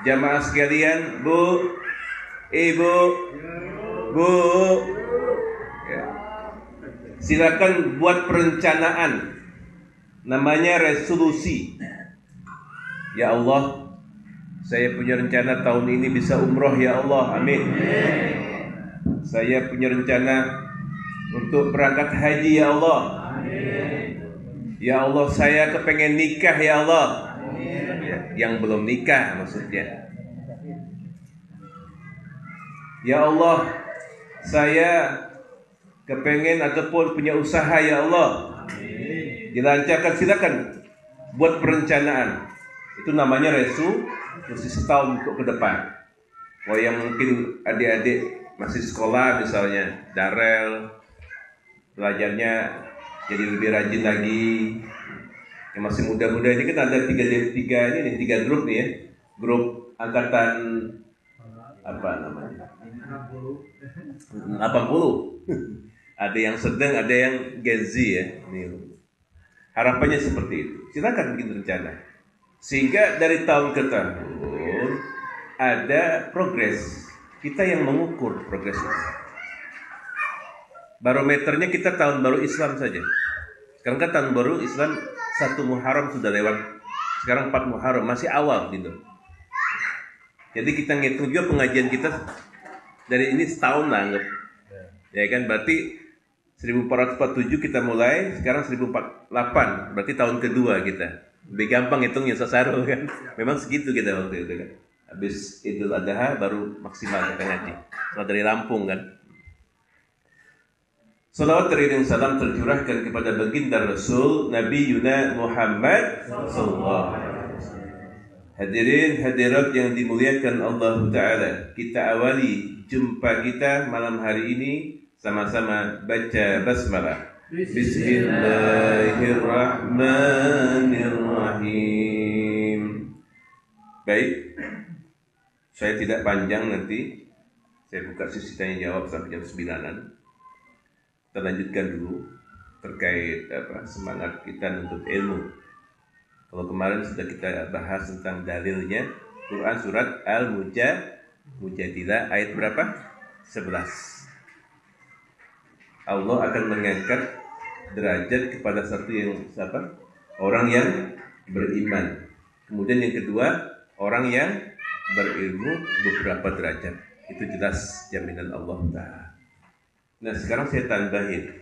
Jamaah sekalian, Bu, Ibu, Bu, ya. Silakan buat perencanaan. Namanya resolusi. Ya Allah, saya punya rencana tahun ini bisa umroh ya Allah, amin. Saya punya rencana untuk berangkat haji ya Allah. Ya Allah, saya kepengen nikah ya Allah. Yang belum nikah maksudnya. Ya Allah, saya kepengen ataupun punya usaha ya Allah. Dilancarkan, silakan buat perencanaan. Itu namanya resolusi setahun untuk ke depan. Kalau yang mungkin adik-adik masih sekolah misalnya, Darel, belajarnya jadi lebih rajin lagi. Yang masih muda-muda ini kan ada tiga grup nih ya. Grup angkatan apa namanya? 80. Ada yang sedang, ada yang Gen Z ya. Harapannya seperti itu. Silakan bikin rencana. Sehingga dari tahun ke tahun ada progres. Kita yang mengukur progres itu. Barometernya kita tahun baru Islam saja. Sekarang kan tahun baru Islam 1 Muharram sudah lewat. Sekarang 4 Muharram, masih awal gitu. Jadi kita ngitung juga pengajian kita dari ini setahun lah anggap. Ya kan, berarti 1447 kita mulai, sekarang 1048, berarti tahun kedua kita. Lebih gampang hitungnya Sasaru kan. Memang segitu kita waktu itu kan. Habis Idul Adha baru maksimal kita ngaji. Kalau dari Lampung kan. Salawat teriring salam tercurahkan kepada baginda Rasul Nabi Yuna Muhammad sallallahu alaihi wasallam. Hadirin hadirat yang dimuliakan Allah Ta'ala, kita awali jumpa kita malam hari ini sama-sama baca basmalah. Bismillahirrahmanirrahim. Baik, saya tidak panjang nanti. Saya buka sesi tanya jawab sampai jam 9-an. Kita lanjutkan dulu terkait semangat kita menuntut ilmu. Kalau kemarin sudah kita bahas tentang dalilnya, Quran surat Al-Mujadilah ayat berapa? 11. Allah akan mengangkat derajat kepada satu yang siapa? Orang yang beriman. Kemudian yang kedua, orang yang berilmu beberapa derajat. Itu jelas jaminan Allah Ta'ala. Nah sekarang saya tambahin.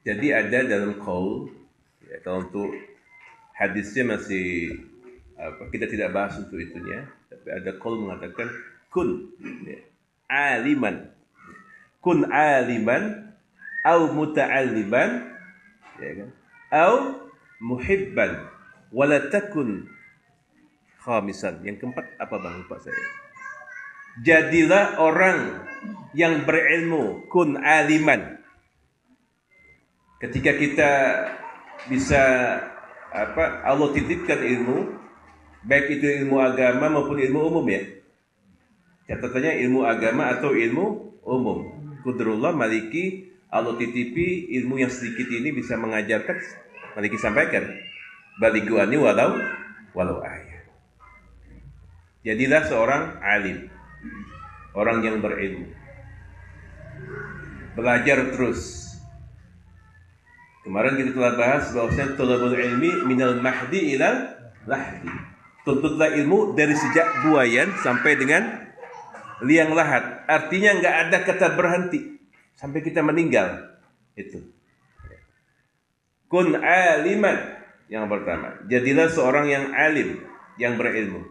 Jadi ada dalam qaul, ya, kalau untuk hadisnya masih kita tidak bahas untuk itunya, tapi ada qaul mengatakan kun aliman, kun aliman, au muta'alliman, ya kan? Au muhibban, wala takun khamisan. Yang keempat apa bang, lupa saya. Jadilah orang yang berilmu, kun aliman. Ketika kita bisa Allah titipkan ilmu, baik itu ilmu agama maupun ilmu umum ya. Catatannya ilmu agama atau ilmu umum. Qudrullah maliki, Allah titipi ilmu yang sedikit ini bisa mengajarkan, maliki sampaikan. Baliguani walau ayat. Jadilah seorang alim, orang yang berilmu. Belajar terus. Kemarin kita telah bahas bahwasanya thalabul ilmi minal mahdi ilal lahdi. Tuntutlah ilmu dari sejak buayan sampai dengan liang lahat. Artinya enggak ada kata berhenti sampai kita meninggal. Itu. Kun aliman yang pertama. Jadilah seorang yang alim, yang berilmu.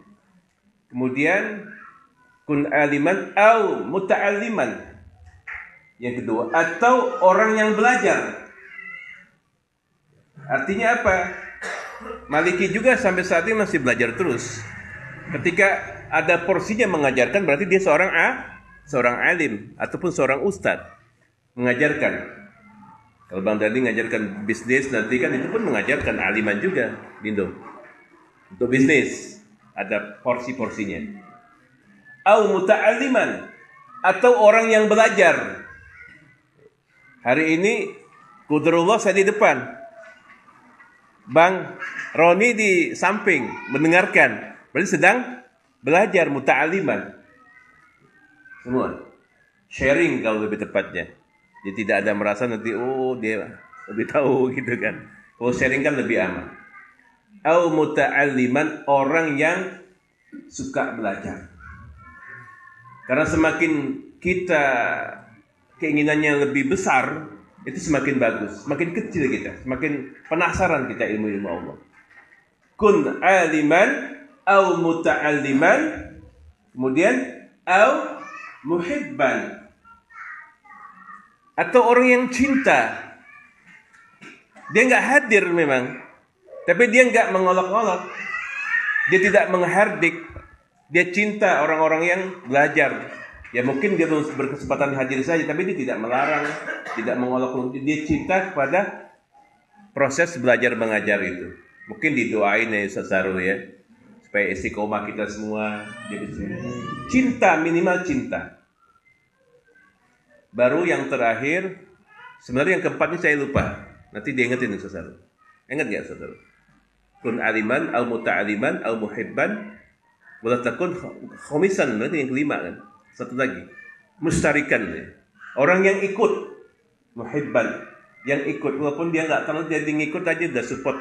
Kemudian kun aliman au muta'alliman. Yang kedua, atau orang yang belajar. Artinya apa? Maliki juga sampai saat ini masih belajar terus. Ketika ada porsinya mengajarkan, berarti dia seorang alim ataupun seorang ustadz mengajarkan. Kalau Bang Dadi mengajarkan bisnis, nanti kan itu pun mengajarkan aliman juga, Dindo. Untuk bisnis ada porsi-porsinya. Au muta'alliman, atau orang yang belajar. Hari ini Qudrullah saya di depan, Bang Roni di samping mendengarkan. Berarti sedang belajar muta'aliman. Semua. Sharing kalau lebih tepatnya. Dia tidak ada merasa nanti dia lebih tahu gitu kan. Kalau sharing kan lebih aman. Au muta'alliman, orang yang suka belajar. Karena semakin kita keinginannya lebih besar, itu semakin bagus. Semakin kecil kita, semakin penasaran kita ilmu-ilmu Allah. Kun aliman au muta'alliman, kemudian au muhibban, atau orang yang cinta. Dia nggak hadir memang, tapi dia nggak mengolok-olok, dia tidak menghardik, dia cinta orang-orang yang belajar. Ya mungkin dia berkesempatan hadir saja, tapi dia tidak melarang, tidak mengolok-olok. Dia cinta kepada proses belajar mengajar itu. Mungkin didoain ya Ustaz Sarul ya, supaya istiqomah kita semua jadi cinta, minimal cinta. Baru yang terakhir, sebenarnya yang keempat ini saya lupa. Nanti diingetin Ustaz Sarul. Ingat nggak Ustaz Sarul? Kun aliman, al muta'aliman, al muhibban, wala takun khomisan. Nanti yang kelima kan. Satu lagi, mustarikan ya. Orang yang ikut, muhibban, yang ikut walaupun dia nggak terlalu jadi ngikut aja udah support.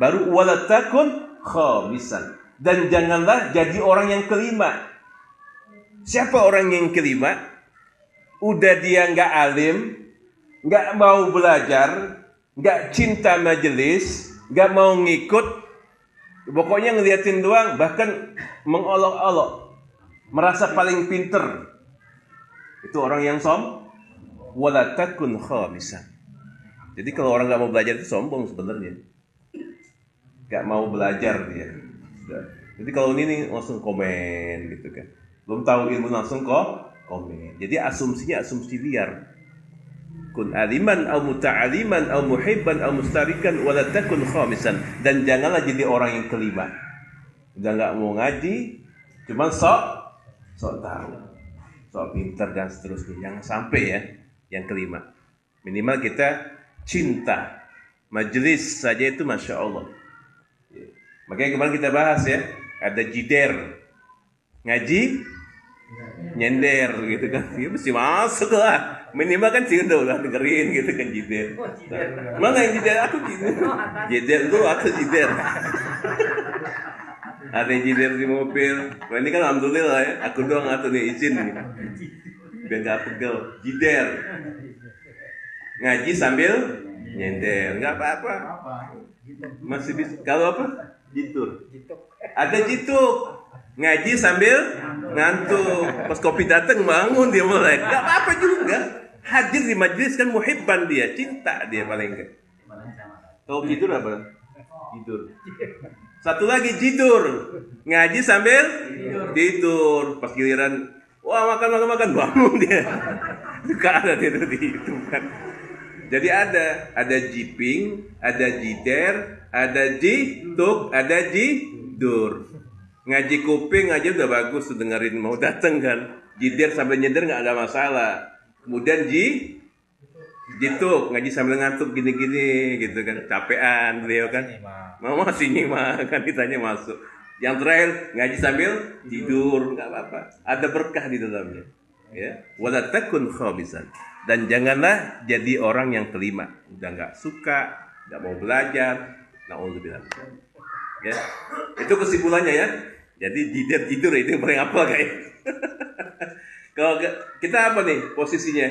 Baru wala takun khomisan, dan janganlah jadi orang yang kelima. Siapa orang yang kelima? Udah dia nggak alim, nggak mau belajar, nggak cinta majelis, nggak mau ngikut, pokoknya ngeliatin doang, bahkan mengolok-olok, merasa paling pinter. Itu orang yang wala takun khamisan. Jadi kalau orang nggak mau belajar itu sombong sebenarnya, nggak mau belajar dia. Jadi kalau ini langsung komen gitu kan, belum tahu ilmu langsung komen. Jadi asumsinya asumsi liar. Kun aliman au muta'aliman au muhibban au mustarikan wala takun khamisan, dan janganlah jadi orang yang kelima. Udah nggak mau ngaji, cuman sok tahu, sok pintar dan seterusnya. Jangan sampai ya yang kelima. Minimal kita cinta majelis saja itu masya Allah. Makanya kemarin kita bahas ya, ada jider ngaji nyender gitu kan, ya mesti masuk lah. Minimal kan cinta lah dengerin gitu kan jider. Mana yang jider? Aku jider. Jider lu atau jider? Ada yang jider di mobil. Nah, ini kan alhamdulillah ya, aku doang atau nih izin nih. Biar nggak pegel. Jider. Ngaji sambil nyender, nggak apa-apa. Masih bisa. Kalau apa? Jitur. Ada jituk. Ngaji sambil ngantuk. Pas kopi datang bangun dia mulai. Nggak apa-apa juga. Hadir di majelis kan muhibban dia, cinta dia paling enggak. Tahu jitur apa? Tidur. Satu lagi jidur, ngaji sambil tidur. Pas giliran, wah makan bangun dia. Suka ada tidur di itu kan. Jadi ada jiping, ada jider, ada jituk, ada jidur. Ngaji kuping aja udah bagus tuh dengerin, mau dateng kan. Jider sambil nyender nggak ada masalah. Kemudian jituk, ngaji sambil ngantuk gini-gini gitu kan, capean beliau kan. Mau masih nyimak kan, ditanya masuk. Yang terakhir ngaji sambil tidur, nggak apa-apa. Ada berkah di dalamnya. Ya, wala takun khabisan, dan janganlah jadi orang yang kelima. Udah nggak suka, nggak mau belajar. Nauzubillah. Ya, itu kesimpulannya ya. Jadi tidur itu yang paling apa kayak. Kalau kita apa nih posisinya?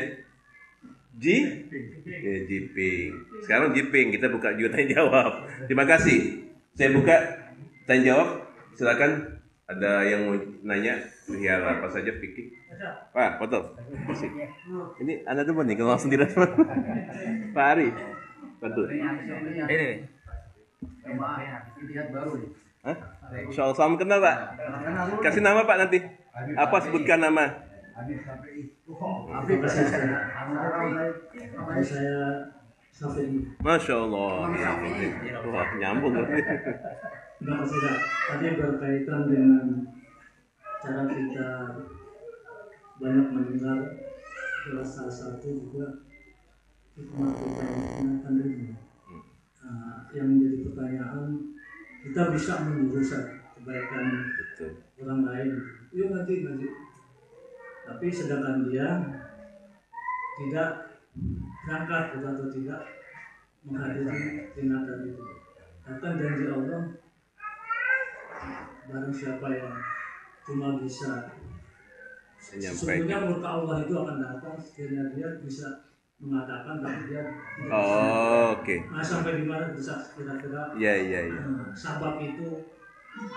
Jiping. Sekarang jiping, kita buka juga tanya jawab. Terima kasih. Saya buka tanya jawab. Silakan, ada yang mau nanya perihal apa saja fikih. Pak, foto. Ini Anda tuh nih kalau langsung direspon. Pak Ari. Bantu. Ini. Hah? Soal salam kenal Pak. Kasih nama Pak nanti. Apa sebutkan nama? Masya Allah. Wah, nyambung. Terima kasih Pak. Tadi berkaitan dengan cara kita banyak mendengar, adalah salah satu juga hikmah kita mendengarkan ilmu. Yang menjadi pertanyaan, kita bisa menurut kebaikan Betul. orang lain. Yuk ngaji. Tapi sedangkan dia tidak berangkat atau tidak menghadiri tingkatan itu. Bahkan janji Allah, barang siapa yang cuma bisa sesungguhnya murka Allah itu akan datang sekiranya dia bisa mengatakan tapi dia tidak bisa. Oke. Nah, sampai di mana bisa kira-kira Iya. sabab itu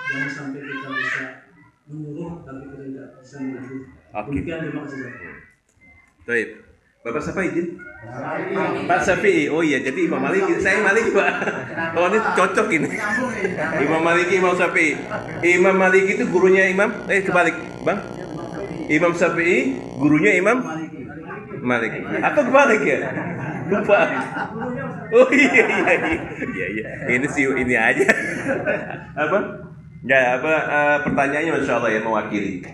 jangan sampai kita bisa menyuruh tapi kita tidak bisa mengatur. Demikian, terima kasih. Baik. Bapak siapa izin? Pak Syafi'i. Oh iya, jadi Imam Maliki. Saya Maliki, Pak. Oh, ini cocok ini. Imam Maliki, Imam Syafi'i. Imam Maliki itu gurunya Imam. Kebalik, Bang. Imam Syafi'i, gurunya Imam Maliki. Apa kebalik ya? Lupa. Oh iya. Ini sih ini aja. Apa? Pertanyaannya Masya Allah ya, mewakili.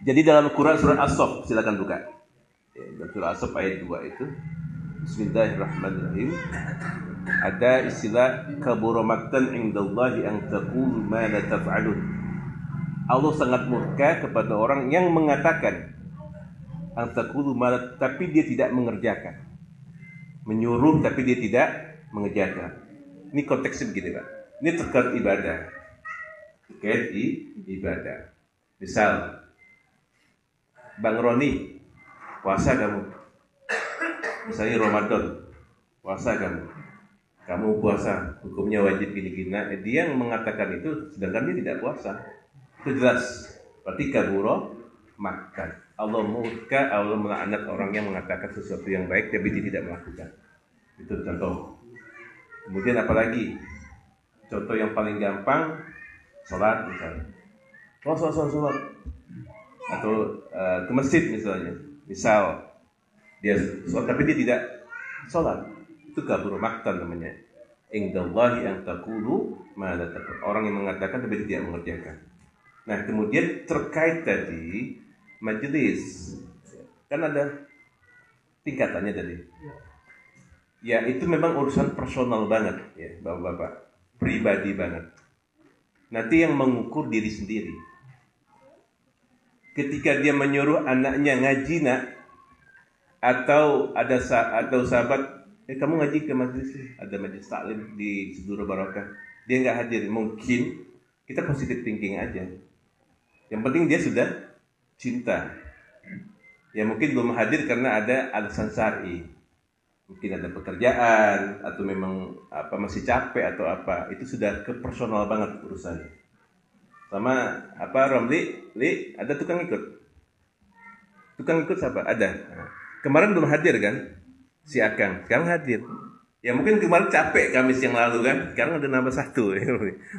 Jadi dalam Quran surat As-Saff, silakan buka. Dalam surah As-Saff ayat 2 itu, Bismillahirrahmanirrahim, ada istilah kabura maqtan indallahi an taqulu ma la taf'alun. Allah sangat murka kepada orang yang mengatakan an taqulu ma la, tapi dia tidak mengerjakan, menyuruh tapi dia tidak mengerjakan. Ini konteksnya begini, Pak. Ini terkait ibadah. Terkait ibadah. Misal Bang Roni, puasa kamu. Misalnya Ramadan, puasa kamu puasa, hukumnya wajib gini-gini. Nah, dia yang mengatakan itu, sedangkan dia tidak puasa. Itu jelas. Berarti kaburo makan. Allah murka, Allah melaknat orang yang mengatakan sesuatu yang baik tapi dia tidak melakukan. Itu contoh. Kemudian apalagi? Contoh yang paling gampang, sholat misalnya. Sholat. Atau ke masjid misalnya. Misal dia sholat tapi dia tidak sholat, itu kabur maktan namanya. Indallahi an taqulu ma la taf'alun. Orang yang mengatakan tapi tidak mengerjakan. Nah, kemudian terkait tadi majelis, kan ada tingkatannya tadi. Ya, itu memang urusan personal banget ya, Bapak-bapak, pribadi banget. Nanti yang mengukur diri sendiri. Ketika dia menyuruh anaknya ngaji nak, atau ada sahabat, kamu ngaji ke majelis, ada majelis taklim di Sudura Barakah, dia nggak hadir, mungkin kita positive thinking aja. Yang penting dia sudah cinta. Ya mungkin belum hadir karena ada alasan syar'i, mungkin ada pekerjaan atau memang masih capek atau apa, itu sudah ke personal banget urusannya. Sama Romli, ada tukang ikut siapa? Ada. Kemarin belum hadir kan? Si Akang, sekarang hadir. Ya mungkin kemarin capek Kamis yang lalu kan? Sekarang ada nambah 1.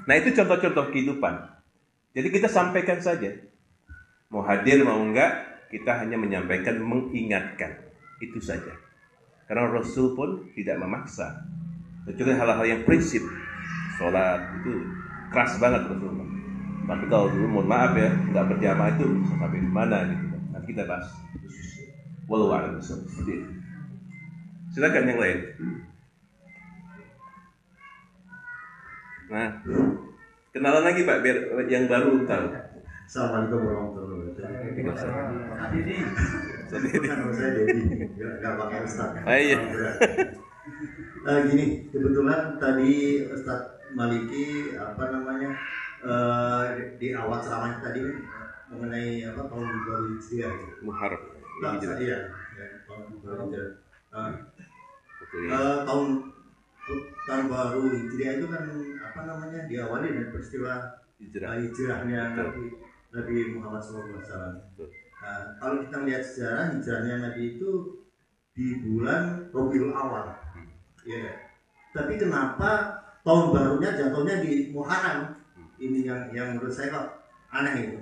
Nah itu contoh-contoh kehidupan. Jadi kita sampaikan saja. Mau hadir mau enggak, kita hanya menyampaikan, mengingatkan. Itu saja. Karena Rasul pun tidak memaksa. Kecuali hal-hal yang prinsip. Sholat itu keras banget Rasulullah. Tapi kalau dulu mohon maaf ya, nggak berjamaah itu sampai di mana gitu. Nanti kita bahas khusus. Wallahu a'lam seperti itu. Silakan yang lain. Nah, kenalan lagi Pak biar yang baru tahu. Assalamualaikum warahmatullahi wabarakatuh. Saya Dedi, nggak pakai Ustaz. Iya. Gini, kebetulan tadi Ustaz Maliki di awal ceramahnya tadi mengenai tahun baru Hijriah. Muharram. Iya, tahun baru Hijriah. Tahun baru Hijriah itu kan diawali dengan peristiwa hijrahnya Nabi Muhammad SAW. Nah, kalau kita lihat sejarah hijrahnya Nabi itu di bulan Rabiul Awal, ya. Tapi kenapa tahun barunya jatuhnya di Muharram? Ini yang menurut saya kok aneh itu.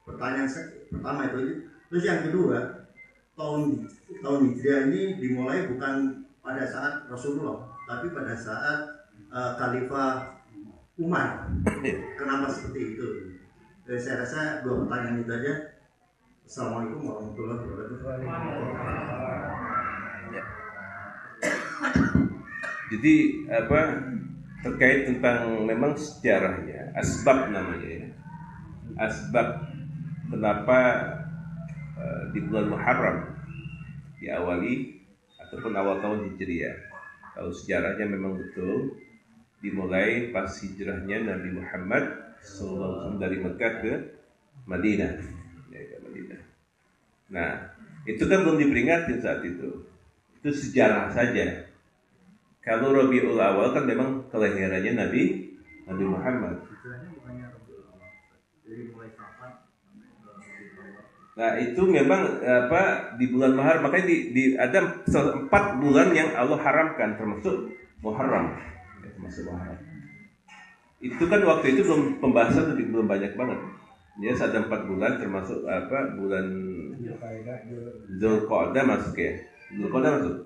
Pertanyaan pertama itu. Terus yang kedua, tahun Hijriah ini dimulai bukan pada saat Rasulullah, tapi pada saat Khalifah Umar. Kenapa seperti itu? Saya rasa 2 pertanyaan itu aja. Assalamualaikum warahmatullahi wabarakatuh. Jadi terkait tentang memang sejarahnya, asbab namanya ya. Asbab kenapa di bulan Muharram diawali ataupun awal tahun Hijriah. Kalau sejarahnya memang betul dimulai pas hijrahnya Nabi Muhammad SAW dari Mekah ke Madinah. Ya, ke Madinah. Nah, itu kan belum diperingatin saat itu. Itu sejarah saja. Kalau Rabiul Awal kan memang kelahirannya Nabi Muhammad. Nah itu memang di bulan Muharram, makanya ada 4 bulan yang Allah haramkan termasuk Muharram. Termasuk Muharram. Itu kan waktu itu pembahasan belum banyak banget. Ya ada 4 bulan termasuk bulan Zulqa'dah masuk ya. Zulqa'dah masuk.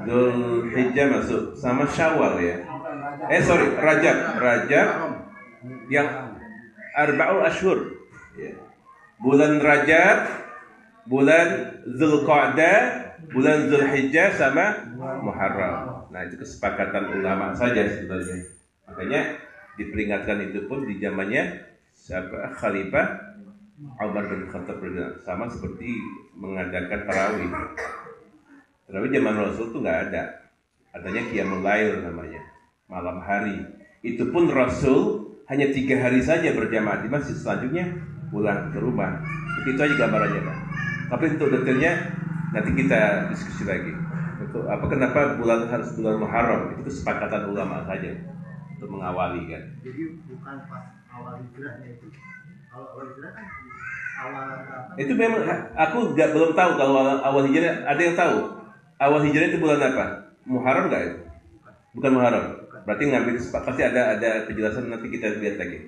Zulhijjah masuk sama Syawal ya. Rajab yang Arba'ul Ashhur. Ya. Bulan Rajab, bulan Zulqa'dah, bulan Zulhijjah sama Muharram. Nah, itu kesepakatan ulama saja sebenarnya. Makanya diperingatkan itu pun di zamannya Khalifah Umar bin Khattab sama seperti mengadakan tarawih. Tarawih zaman Rasul itu nggak ada. Adanya Qiyamul Lail namanya, malam hari. Itu pun Rasul hanya 3 hari saja berjamaah di masjid, selanjutnya pulang ke rumah. Itu aja gambarannya Pak. Tapi untuk detailnya nanti kita diskusi lagi. Untuk kenapa harus bulan Muharram, itu kesepakatan ulama saja untuk mengawali kan. Jadi bukan pas awal hijrahnya itu. Kalau awal hijrah kan awal itu memang aku belum tahu kalau awal hijrah. Ada yang tahu awal hijrah itu bulan apa? Muharram nggak itu? Bukan Muharram. Berarti ngambil pasti ada penjelasan, nanti kita lihat lagi.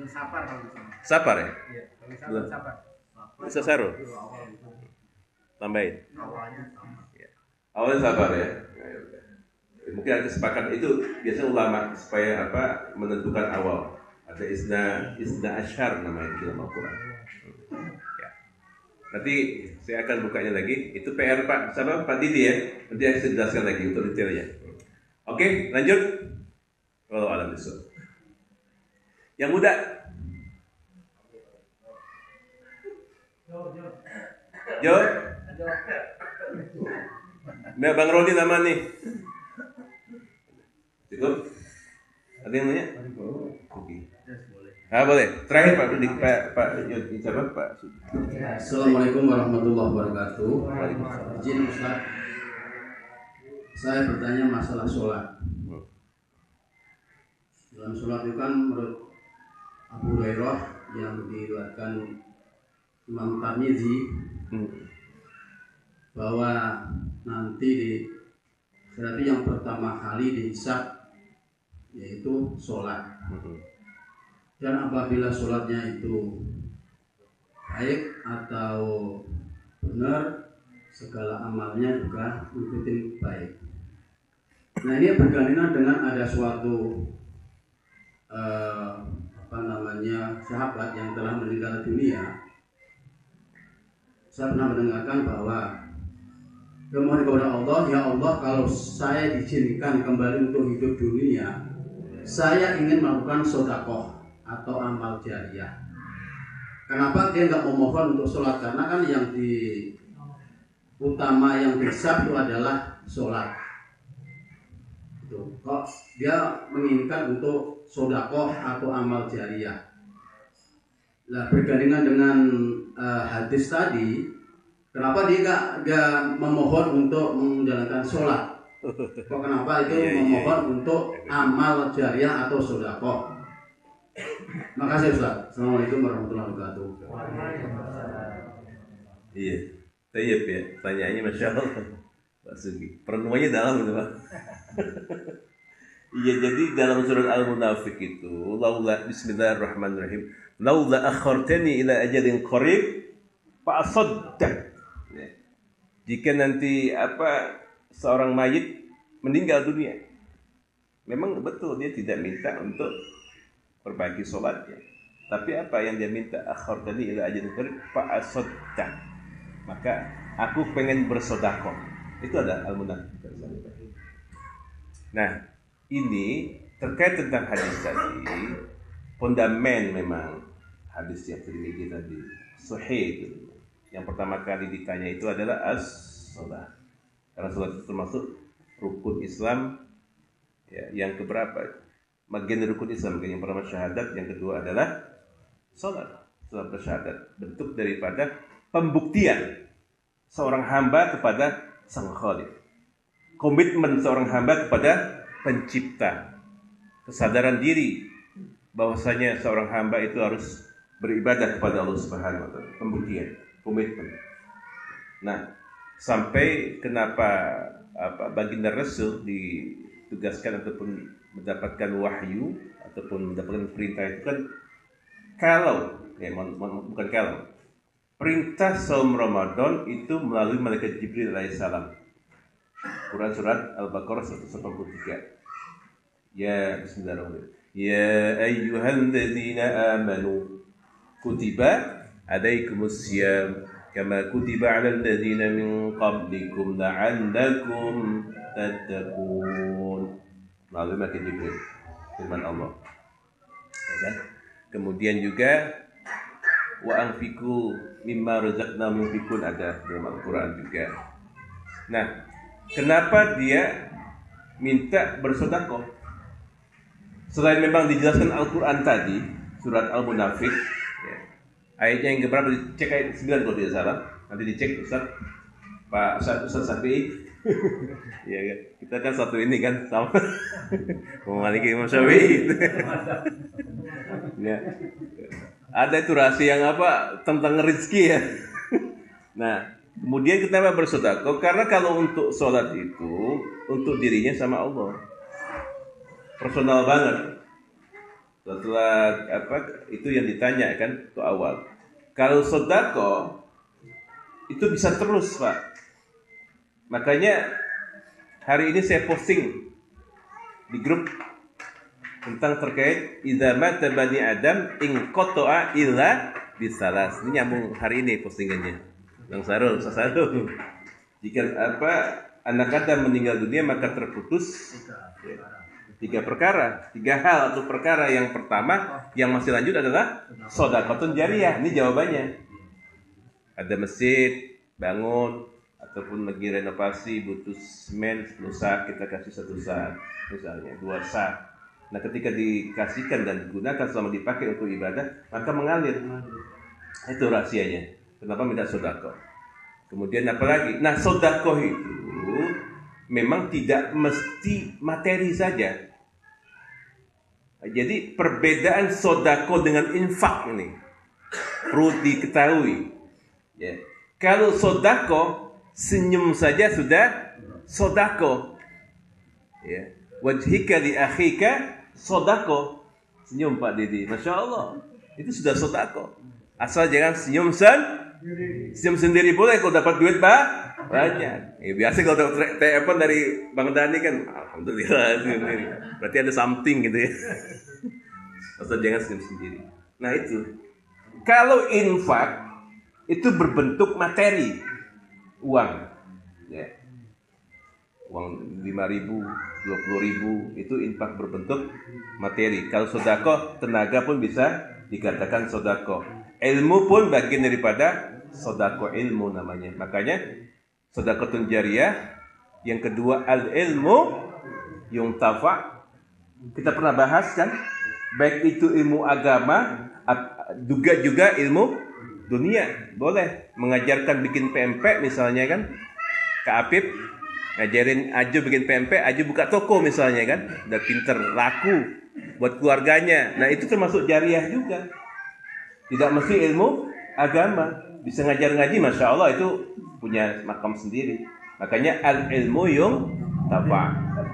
Safar kalau misalnya. Safar ya? Iya, kalau Safar. Bisa Sarul. Tambahin. Awalnya sama. Ya. Awalnya Safar ya. Mungkin ada kesepakatan itu biasanya ulama supaya menentukan awal. Ada isna asyar namanya di dalam Al-Quran. Ya. Nanti saya akan bukanya lagi. Itu PR Pak Didi ya. Nanti saya jelaskan lagi untuk detailnya. Oke, lanjut. Wallahu a'lam bishawab. Yang muda. Jo. Bang Rodi nama nih. Cukup? Ada yang nanya? Oke. Boleh. Terakhir Pak Assalamualaikum warahmatullahi wabarakatuh. Izin Ustaz, saya bertanya masalah sholat. Dalam sholat itu kan menurut Abu Hurairah yang diriwayatkan Imam Tirmidzi bahwa nanti berarti yang pertama kali dihisab yaitu sholat. Dan apabila sholatnya itu baik atau benar, segala amalnya juga mengikuti baik. Nah ini bergandengan dengan ada suatu sahabat yang telah meninggal dunia. Saya pernah mendengarkan bahwa memohon kepada Allah, ya Allah, kalau saya diizinkan kembali untuk hidup dunia, saya ingin melakukan sedekah atau amal jariah. Kenapa dia nggak memohon untuk sholat? Karena kan yang utama yang dihisab itu adalah sholat. Kok dia menginginkan untuk sedekah atau amal jariah. Nah, bergandengan dengan hadis tadi, kenapa dia nggak memohon untuk menjalankan sholat? Kok kenapa itu memohon untuk amal jariah atau sedekah? Makasih Ustaz. Assalamualaikum warahmatullahi wabarakatuh. Iya, tayyib ya. Pertanyaannya Masya Allah Pak Sugi. Perenungannya dalam itu Pak. Iya, jadi dalam surat Al-Munafiq itu, Bismillahirrahmanirrahim. Laula akhartani ila ajalin qarib fa asaddaq. Jika nanti seorang mayit meninggal dunia, memang betul dia tidak minta untuk perbaiki sholatnya, tapi apa yang dia minta, akhartani ila ajalin qarib fa asaddaq, maka aku pengen bersedekah. Itu ada Al-Munafiq. Nah, ini terkait tentang hadis tadi, fondamen memang hadis yang terjadi tadi sahih gitu. Yang pertama kali ditanya itu adalah as-shalah. Karena salat itu termasuk rukun Islam ya, yang keberapa? Bagian rukun Islam. Yang pertama syahadat, yang kedua adalah salat. Salat bersyahadat bentuk daripada pembuktian seorang hamba kepada Sang Khalik. Komitmen seorang hamba kepada pencipta. Kesadaran diri bahwasanya seorang hamba itu harus beribadah kepada Allah Subhanahu wa taala. Pembuktian, komitmen. Nah, sampai kenapa baginda Rasul ditugaskan ataupun mendapatkan wahyu ataupun mendapatkan perintah itu kan bukan kalau perintah saum Ramadan itu melalui malaikat Jibril alaihissalam. Quran surat Al-Baqarah 183. Ya bismillahirrahmanirrahim. Ya ayyuhalladzina amanu kutiba alaikumus syiyam kama kutiba 'alal ladzina min qablikum la'allakum tattaqun. Melalui malaikat Jibril, firman Allah. Ya kan? Kemudian juga wa anfiqu mimma razaqnakum yunfiqun ada dalam Al-Qur'an juga. Nah, kenapa dia minta bersedekah? Selain memang dijelaskan Al-Qur'an tadi, surat Al-Munafiq, ya, ayatnya yang keberapa? Dicek ayat 9 kalau tidak salah. Nanti dicek Ustaz Ustaz Safi. Ya kan? Kita kan satu ini kan sama. Memaliki Imam Syafi'i. Ya. Ada itu rahasia yang apa tentang rezeki ya. Nah, kemudian kita bersedekah karena kalau untuk sholat itu untuk dirinya sama Allah, personal banget. Setelah itu yang ditanya kan itu awal. Kalau sedekah itu bisa terus Pak. Makanya hari ini saya posting di grup tentang terkait idza mata bani adam in qata'a illa bisalas. Ini nyambung hari ini postingannya. Bang Sarul, jika anak Adam meninggal dunia maka terputus tiga perkara, 3 hal atau perkara. Yang pertama yang masih lanjut adalah shadaqatun jariyah. Ini jawabannya. Ada masjid bangun ataupun lagi renovasi butuh semen 10 sak, kita kasih 1 sak misalnya, 2 sak. Nah, ketika dikasihkan dan digunakan selama dipakai untuk ibadah, maka mengalir. Itu rahasianya. Kenapa minta sedekah? Kemudian apa lagi? Nah, sedekah itu memang tidak mesti materi saja. Jadi perbedaan sedekah dengan infak ini perlu diketahui. Ya. Kalau sedekah senyum saja sudah sedekah. Ya. Wajhika li akhika sedekah. Senyum Pak Didi, Masya Allah. Itu sudah sedekah. Asal jangan senyum sendiri boleh kalau dapat duit banyak. Biasa kalau dapat telepon dari Bang Dani kan, alhamdulillah sendiri. Berarti ada something gitu ya. Asal jangan senyum sendiri. Nah itu. Kalau infak itu berbentuk materi, uang. Ya. Uang 5.000, 20.000 itu infak berbentuk materi. Kalau sedekah tenaga pun bisa dikatakan sedekah. Ilmu pun bagian daripada sedekah, ilmu namanya. Makanya sedekatun jariyah. Yang kedua al-ilmu yuntafa. Kita pernah bahas kan, baik itu ilmu agama juga ilmu dunia. Boleh mengajarkan bikin PMP misalnya kan, Kak Apip ngajarin Aju bikin PMP, Aju buka toko misalnya kan, udah pinter, laku buat keluarganya. Nah itu termasuk jariyah juga. Tidak mesti ilmu agama, bisa ngajar ngaji, Masya Allah itu punya makam sendiri. Makanya al-ilmu yung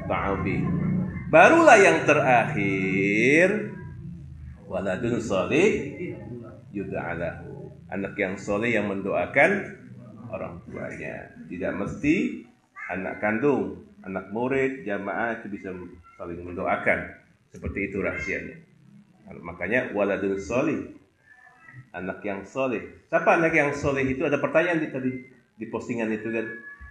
ta'abi. Barulah yang terakhir waladun sholih yud'alahu. Anak yang soleh yang mendoakan orang tuanya. Tidak mesti anak kandung, anak murid, jamaah itu bisa saling mendoakan. Seperti itu rahasianya. Makanya waladun sholih, anak yang soleh. Siapa anak yang soleh itu? Ada pertanyaan tadi di postingan itu kan.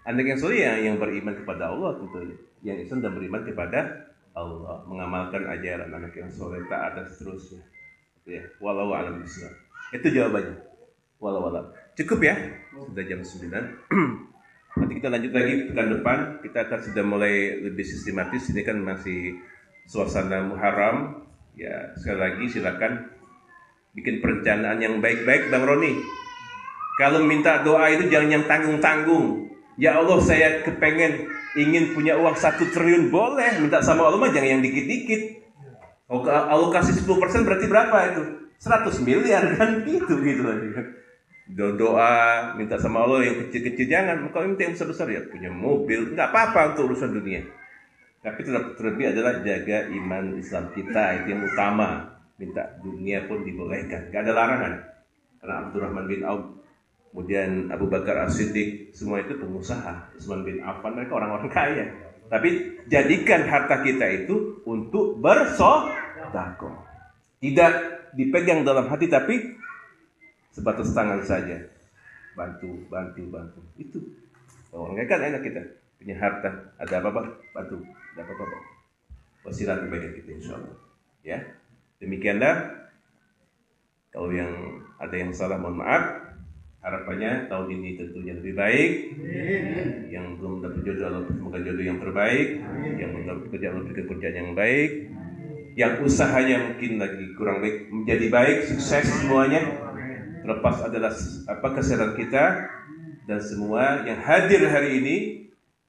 Anak yang soleh yang beriman kepada Allah tentunya. Yang Islam dan beriman kepada Allah, mengamalkan ajaran anak yang soleh, taat dan seterusnya. Ya, walau alam bismillah. Itu jawabannya. Walau alam. Cukup ya? Sudah jam 9. Nanti kita lanjut lagi pekan depan. Kita akan sudah mulai lebih sistematis. Ini kan masih suasana Muharram. Ya, sekali lagi silakan bikin perencanaan yang baik-baik, Bang Roni. Kalau minta doa itu jangan yang tanggung-tanggung. Ya Allah, saya kepengen ingin punya uang 1 triliun, boleh. Minta sama Allah mah jangan yang dikit-dikit. Alokasi 10% berarti berapa itu? 100 miliar kan gitu lagi. Doa minta sama Allah yang kecil-kecil jangan. Kalau minta yang besar-besar ya punya mobil, nggak apa-apa untuk urusan dunia. Tapi terlebih adalah jaga iman Islam kita, itu yang utama. Minta dunia pun dibolehkan, nggak ada larangan. Karena Abdurrahman bin Auf, kemudian Abu Bakar As-Siddiq, semua itu pengusaha. Utsman bin Affan, mereka orang-orang kaya. Tapi jadikan harta kita itu untuk bersedekah. Tidak dipegang dalam hati, tapi sebatas tangan saja. Bantu. Itu. Orang kan enak kita punya harta. Ada apa-apa, bantu. Ada apa-apa. Wasilah kebaikan kita insyaallah. Ya. Demikianlah. Kalau yang ada yang salah mohon maaf. Harapannya tahun ini tentunya lebih baik. Yang belum dapat jodoh Allah semoga jodoh yang terbaik. Yang belum dapat kerjaan Allah berikan kerjaan yang baik. Yang usahanya mungkin lagi kurang baik menjadi baik, sukses semuanya. Terlepas adalah kesehatan kita dan semua yang hadir hari ini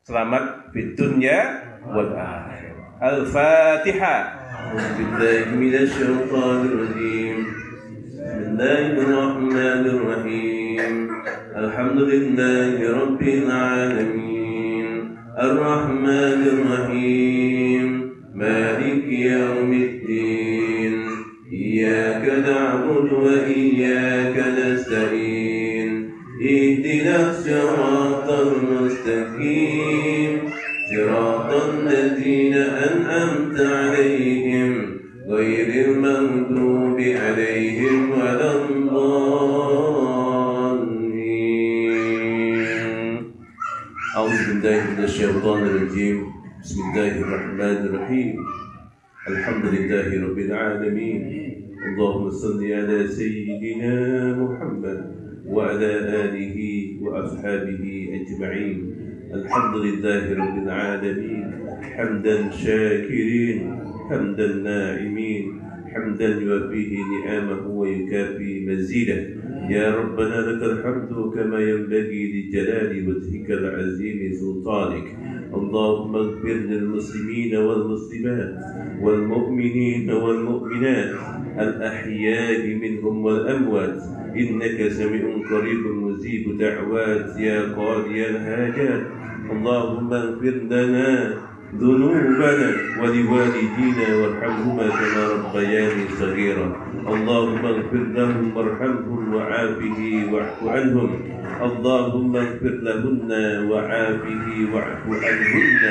selamat di dunia wal akhirah. Al-Fatihah. Billahi minasyaitonir rajim. Bismillahirrahmanirrahim. Alhamdulillahi rabbil alamin. Ar-Rahmanir Rahim. Maliki yaumiddin. Iyyaka na'budu wa iyyaka nasta'in. Ihdinas siratal mustaqim. Siratal ladzina an'amta 'alaihim ghairil maghdubi 'alaihim waladdallin. A'udzu billahi minasyaitonir rajim. Bismillahirrahmanirrahim. Alhamdulillahi rabbil alamin. Allahumma shalli ala sayyidina Muhammad wa ala alihi wa ashabihi ajma'in. Alhamdulillahi rabbil alamin. Hamdan syakirin, hamdan na'imin, hamdan yuwafihi ni'amahu wa yukafi mazidah. Ya Rabbana lakal hamdu kama yanbaghi li jalali wajhikal azimi sultanik. اللهم اغفر للمسلمين والمسلمات والمؤمنين والمؤمنات الأحياء منهم والأموات إنك سميع قريب مجيب دعوات يا قاضي الحاجات. اللهم اغفر لنا ذنوبنا ولوالدينا وارحمهما كما ربياني صغيرا. اللهم اغفر لهم وارحمهم وعافه واعف عنهم. اللهم اغفر لهن وعافه واعف عنهن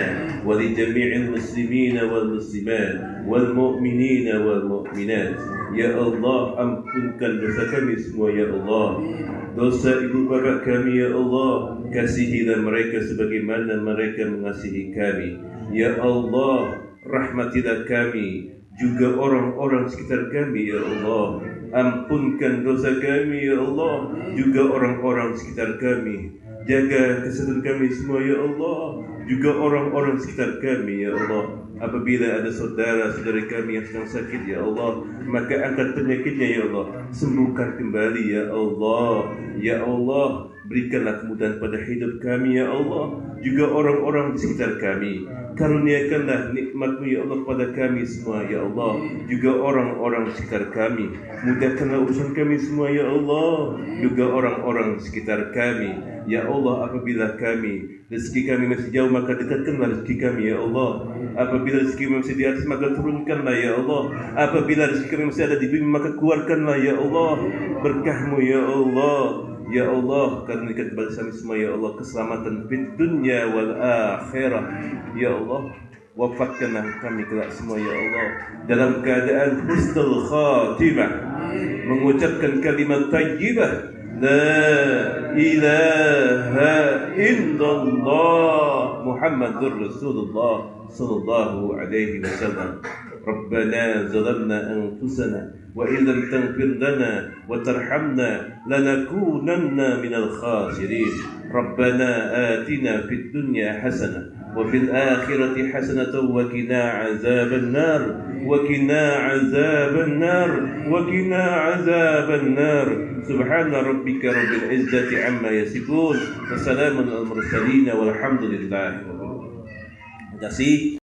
ولجميع المسلمين والمسلمات والمؤمنين والمؤمنات. Ya Allah, ampunkan dosa kami semua ya Allah. Dosa ibu bapa kami ya Allah, kasihilah mereka sebagaimana mereka mengasihi kami. Ya Allah, rahmatilah kami juga orang-orang sekitar kami ya Allah. Ampunkan dosa kami ya Allah, juga orang-orang sekitar kami. Jaga kesehatan kami semua ya Allah, juga orang-orang sekitar kami ya Allah. Apabila ada saudara-saudari kami yang sedang sakit ya Allah, maka angkat penyakitnya ya Allah, sembuhkan kembali ya Allah. Ya Allah, berikanlah kemudahan pada hidup kami ya Allah, juga orang-orang di sekitar kami. Karuniakanlah nikmat-Mu ya Allah pada kami semua ya Allah, juga orang-orang sekitar kami. Mudahkanlah urusan kami semua ya Allah, juga orang-orang sekitar kami. Ya Allah, apabila rezeki kami masih jauh, maka dekatkanlah rezeki kami ya Allah. Apabila rezeki kami masih di atas, maka turunkanlah ya Allah. Apabila rezeki kami masih ada di bumi, maka keluarkanlah ya Allah berkah-Mu ya Allah. Ya Allah, karuniakan kepada kami semua ya Allah keselamatan di dunia wal akhirah. Ya Allah, wafatkanlah kami kelak semua ya Allah dalam keadaan husnul khatimah, mengucapkan kalimat thayyibah لا إله إلا الله محمد رسول الله صلى الله عليه وسلم. ربنا ظلمنا أنفسنا وإن لم تغفر لنا وترحمنا لنكونن من الخاسرين. ربنا آتنا في الدنيا حسنة وفي الآخرة حسنة وقنا عذاب النار وقنا عذاب النار وقنا عذاب النار. سبحان ربك رب العزة عما يصفون وسلام على المرسلين والحمد لله. Terima kasih.